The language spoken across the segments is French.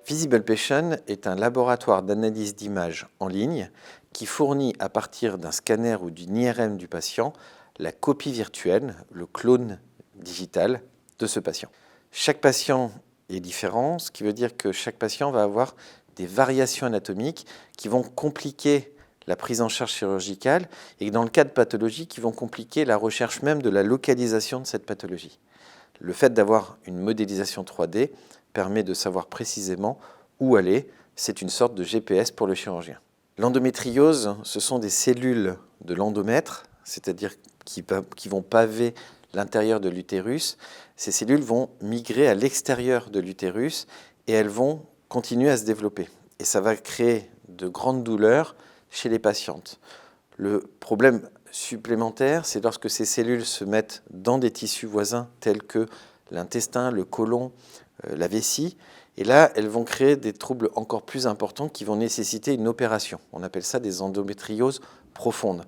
Visible Patient est un laboratoire d'analyse d'images en ligne qui fournit à partir d'un scanner ou d'une IRM du patient la copie virtuelle, le clone digital de ce patient. Chaque patient est différent, ce qui veut dire que chaque patient va avoir des variations anatomiques qui vont compliquer la prise en charge chirurgicale et dans le cas de pathologie qui vont compliquer la recherche même de la localisation de cette pathologie. Le fait d'avoir une modélisation 3D permet de savoir précisément où aller. C'est une sorte de GPS pour le chirurgien. L'endométriose, ce sont des cellules de l'endomètre, c'est-à-dire qui vont paver l'intérieur de l'utérus. Ces cellules vont migrer à l'extérieur de l'utérus et elles vont continuer à se développer. Et ça va créer de grandes douleurs chez les patientes. Le problème supplémentaire, c'est lorsque ces cellules se mettent dans des tissus voisins tels que l'intestin, le côlon, la vessie. Et là, elles vont créer des troubles encore plus importants qui vont nécessiter une opération. On appelle ça des endométrioses profondes.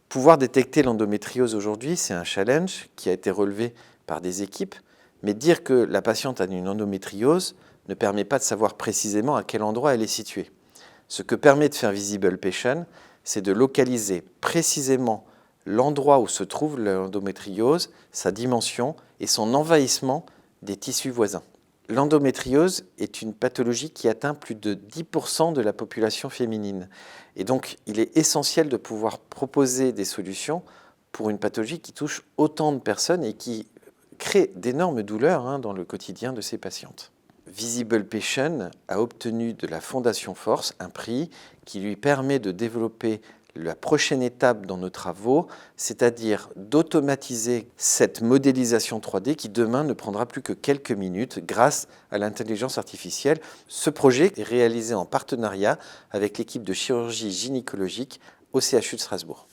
Pouvoir détecter l'endométriose aujourd'hui, c'est un challenge qui a été relevé par des équipes. Mais dire que la patiente a une endométriose ne permet pas de savoir précisément à quel endroit elle est située. Ce que permet de faire Visible Patient, c'est de localiser précisément l'endroit où se trouve l'endométriose, sa dimension et son envahissement des tissus voisins. L'endométriose est une pathologie qui atteint plus de 10% de la population féminine. Et donc, il est essentiel de pouvoir proposer des solutions pour une pathologie qui touche autant de personnes et qui crée d'énormes douleurs dans le quotidien de ces patientes. Visible Patient a obtenu de la Fondation Force un prix qui lui permet de développer la prochaine étape dans nos travaux, c'est-à-dire d'automatiser cette modélisation 3D qui demain ne prendra plus que quelques minutes grâce à l'intelligence artificielle. Ce projet est réalisé en partenariat avec l'équipe de chirurgie gynécologique au CHU de Strasbourg.